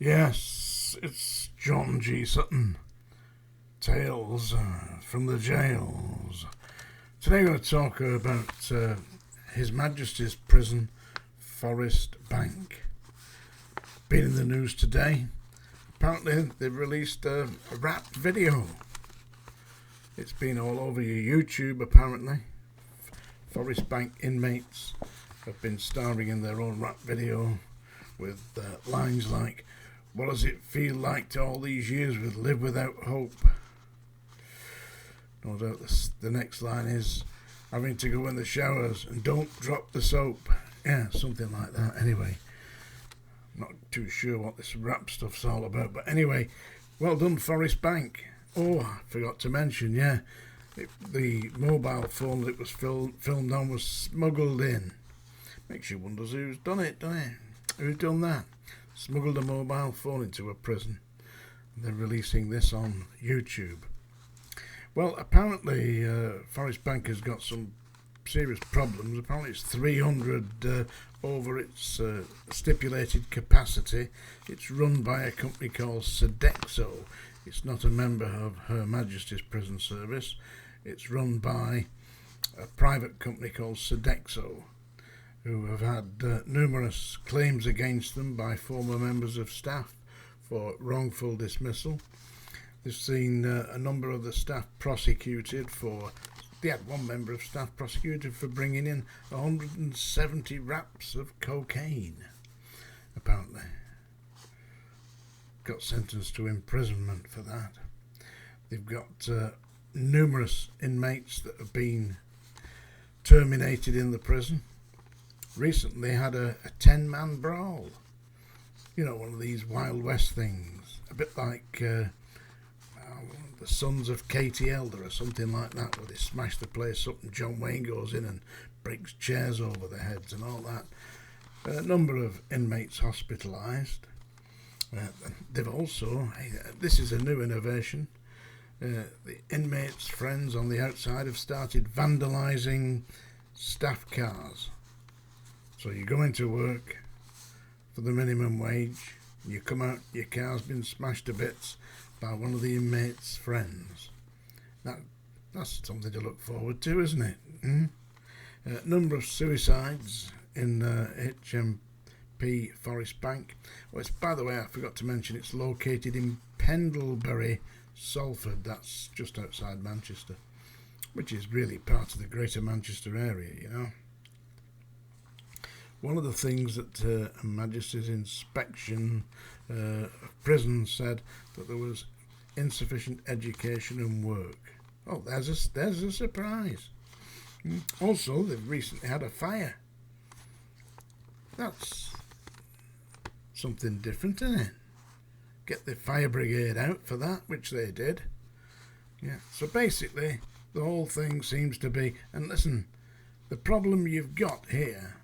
Yes, it's John G. Sutton. Tales from the jails. Today we're going to talk about His Majesty's Prison, Forest Bank. Been in the news today. Apparently they've released a rap video. It's been all over your YouTube apparently. Forest Bank inmates have been starring in their own rap video with lines like, "What does it feel like to all these years with live without hope?" No doubt the next line is, "Having to go in the showers and don't drop the soap." Yeah, something like that. Anyway, not too sure what this rap stuff's all about. But anyway, well done, Forest Bank. Oh, I forgot to mention, the mobile phone that it was filmed on was smuggled in. Makes you wonder who's done it, doesn't it? Who's done that? Smuggled a mobile phone into a prison. They're releasing this on YouTube. Well, apparently Forest Bank has got some serious problems. Apparently it's 300 over its stipulated capacity. It's run by a company called Sodexo. It's not a member of Her Majesty's Prison Service. It's run by a private company called Sodexo, who have had numerous claims against them by former members of staff for wrongful dismissal. They've seen a number of the staff prosecuted for... They had one member of staff prosecuted for bringing in 170 wraps of cocaine, apparently. Got sentenced to imprisonment for that. They've got numerous inmates that have been terminated in the prison. Recently they had a 10-man brawl. You know, one of these Wild West things. A bit like the Sons of Katie Elder or something like that, where they smash the place up and John Wayne goes in and breaks chairs over their heads and all that. A number of inmates hospitalised. They've also, this is a new innovation, the inmates' friends on the outside have started vandalising staff cars. So you go into work for the minimum wage, you come out, your car's been smashed to bits by one of the inmates' friends. That's something to look forward to, isn't it? Number of suicides in HMP Forest Bank. Well, it's, by the way, I forgot to mention, it's located in Pendlebury, Salford. That's just outside Manchester, which is really part of the Greater Manchester area, you know. One of the things that Her Majesty's inspection of prisons said that there was insufficient education and work. Oh, there's a surprise. Also, they've recently had a fire. That's something different, isn't it? Get the fire brigade out for that, which they did. Yeah. So basically, the whole thing seems to be, and listen, the problem you've got here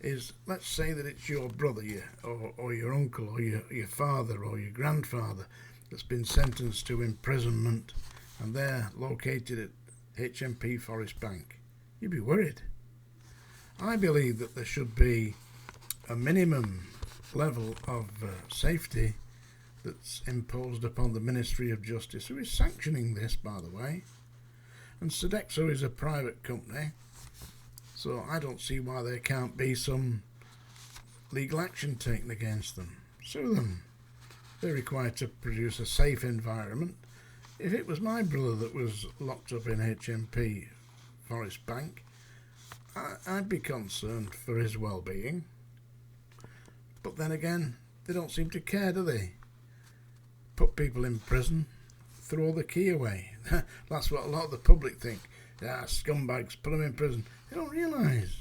is, let's say that it's your brother or your uncle or your father or your grandfather that's been sentenced to imprisonment and they're located at HMP Forest Bank. You'd be worried. I believe that there should be a minimum level of safety that's imposed upon the Ministry of Justice, who is sanctioning this, by the way. And Sodexo is a private company, so I don't see why there can't be some legal action taken against them. Sue them. They're required to produce a safe environment. If it was my brother that was locked up in HMP Forest Bank, I'd be concerned for his well-being. But then again, they don't seem to care, do they? Put people in prison, throw the key away. That's what a lot of the public think. Yeah, scumbags, put them in prison. They don't realise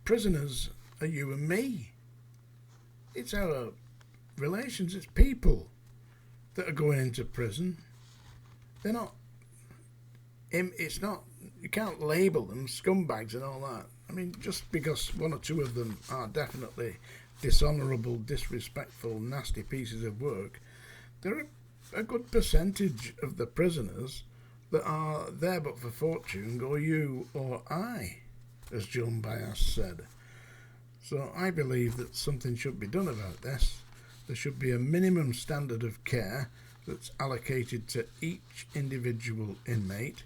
prisoners are you and me. It's our relations, it's people that are going into prison. They're not, it's not, you can't label them scumbags and all that. I mean, just because one or two of them are definitely dishonourable, disrespectful, nasty pieces of work, there are a good percentage of the prisoners that are there but for fortune, go you or I, as Joan Baez said. So I believe that something should be done about this. there should be a minimum standard of care that's allocated to each individual inmate,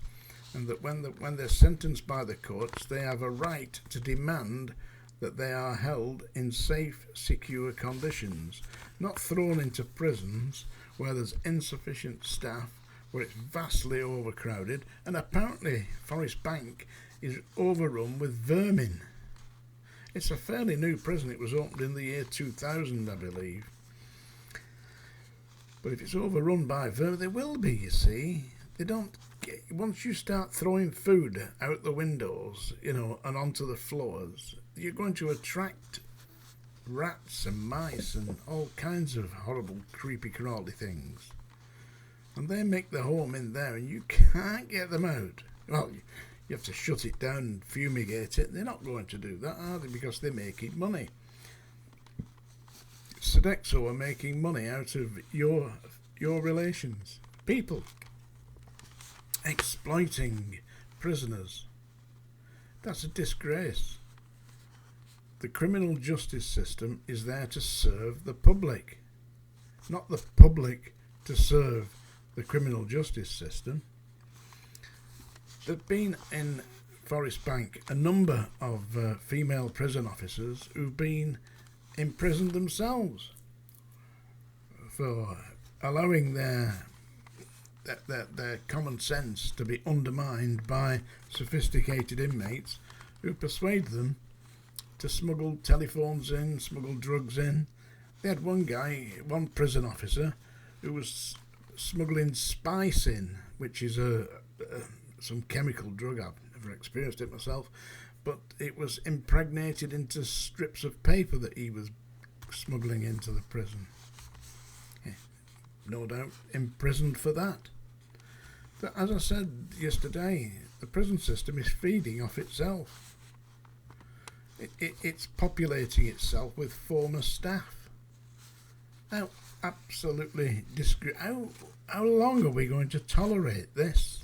and that when they're sentenced by the courts, they have a right to demand that they are held in safe, secure conditions, not thrown into prisons where there's insufficient staff, where it's vastly overcrowded, and apparently Forest Bank is overrun with vermin. It's a fairly new prison. It was opened in the year 2000, I believe. But if it's overrun by vermin, they will be, you see. They don't get, once you start throwing food out the windows, and onto the floors, you're going to attract rats and mice and all kinds of horrible, creepy, crawly things. And they make their home in there, and you can't get them out. Well, you have to shut it down and fumigate it. They're not going to do that, are they? Because they're making money. Sodexo are making money out of your relations. People exploiting prisoners. That's a disgrace. The criminal justice system is there to serve the public, not the public to serve the criminal justice system. There have been in Forest Bank a number of female prison officers who've been imprisoned themselves for allowing their common sense to be undermined by sophisticated inmates who persuade them to smuggle telephones in, smuggle drugs in. They had one prison officer, who was smuggling spice in, which is some chemical drug. I've never experienced it myself, but it was impregnated into strips of paper that he was smuggling into the prison. No doubt imprisoned for that. But as I said yesterday, the prison system is feeding off itself. It's populating itself with former staff. How absolutely how long are we going to tolerate this?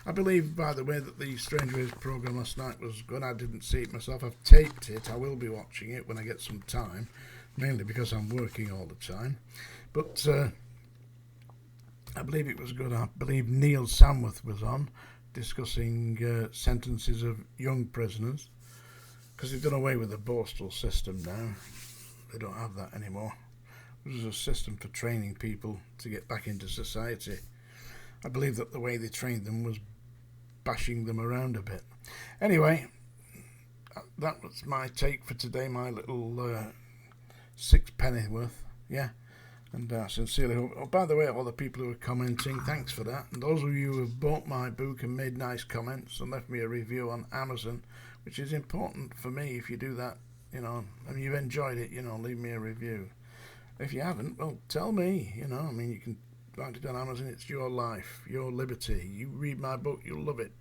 I believe, by the way, that the Strange Ways programme last night was good. I didn't see it myself. I've taped it. I will be watching it when I get some time, mainly because I'm working all the time. But I believe it was good. I believe Neil Samworth was on, discussing sentences of young prisoners, because they've done away with the postal system now. They don't have that anymore. It was a system for training people to get back into society. I believe that the way they trained them was bashing them around a bit. Anyway, that was my take for today, my little sixpenny worth. Yeah. And I sincerely hope... Oh, by the way, all the people who are commenting, thanks for that. And those of you who have bought my book and made nice comments and left me a review on Amazon, which is important for me if you do that, and you've enjoyed it, leave me a review. If you haven't, well, tell me, you can write it on Amazon. It's your life, your liberty. You read my book, you'll love it.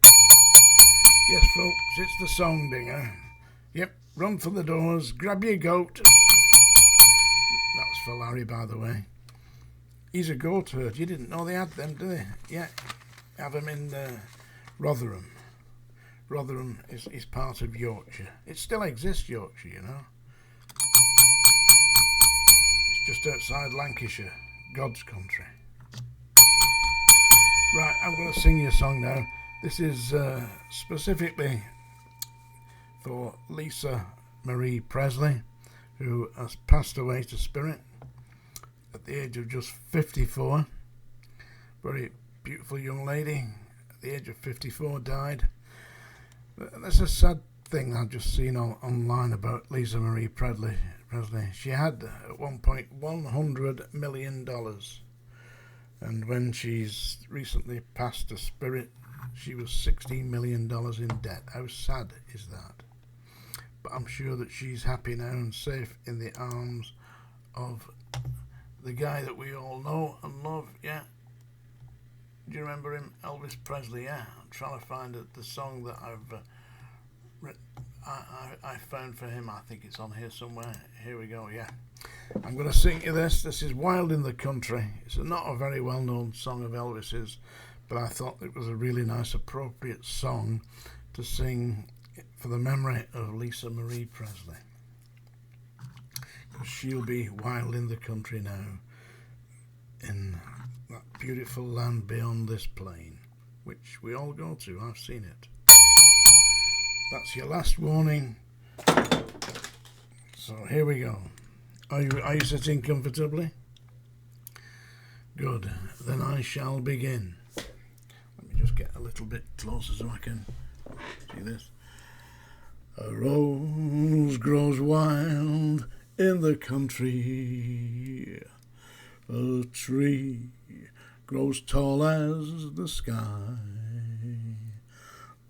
Yes, folks, it's the song dinger. Yep, run for the doors, grab your goat. That's for Larry, by the way. He's a goat herd. You didn't know they had them, do they? Yeah, have them in Rotherham. Rotherham is part of Yorkshire. It still exists, Yorkshire, It's just outside Lancashire, God's country. Right, I'm going to sing you a song now. This is specifically for Lisa Marie Presley, who has passed away to spirit at the age of just 54. Very beautiful young lady. At the age of 54, died. That's a sad thing I've just seen online about Lisa Marie Presley. She had at one point $100 million, and when she's recently passed to spirit, she was $16 million in debt. How sad is that? But I'm sure that she's happy now and safe in the arms of the guy that we all know and love. Yeah, do you remember him? Elvis Presley. Yeah, I'm trying to find the song that I found for him. I think it's on here somewhere. Here we go. Yeah, I'm going to sing you this. This is Wild in the Country. It's not a very well-known song of Elvis's, but I thought it was a really nice, appropriate song to sing for the memory of Lisa Marie Presley. she'll be wild in the country now, in that beautiful land beyond this plain, which we all go to. I've seen it. That's your last warning. So here we go. Are you sitting comfortably? Good. Then I shall begin. Let me just get a little bit closer so I can see this. A rose grows wild in the country. A tree grows tall as the sky.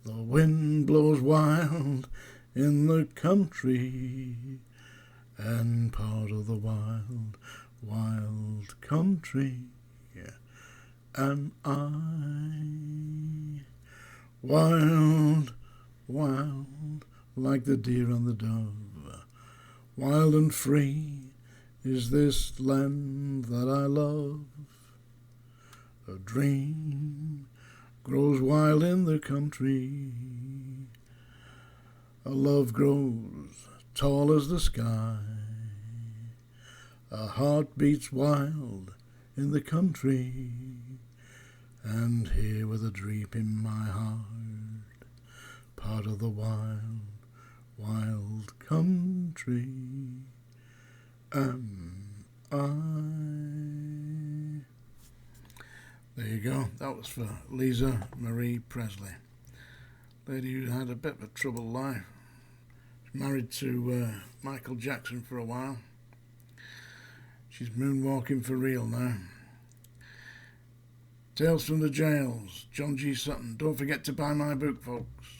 The wind blows wild in the country, and part of the wild, wild country am I. Wild, wild, like the deer and the dove, wild and free is this land that I love. A dream grows wild in the country, a love grows tall as the sky, a heart beats wild in the country, and here with a dream in my heart, part of the wild, wild country am I. There you go. That was for Lisa Marie Presley. Lady who had a bit of a troubled life. She's married to Michael Jackson for a while. She's moonwalking for real now. Tales from the Jails, John G. Sutton. Don't forget to buy my book, folks.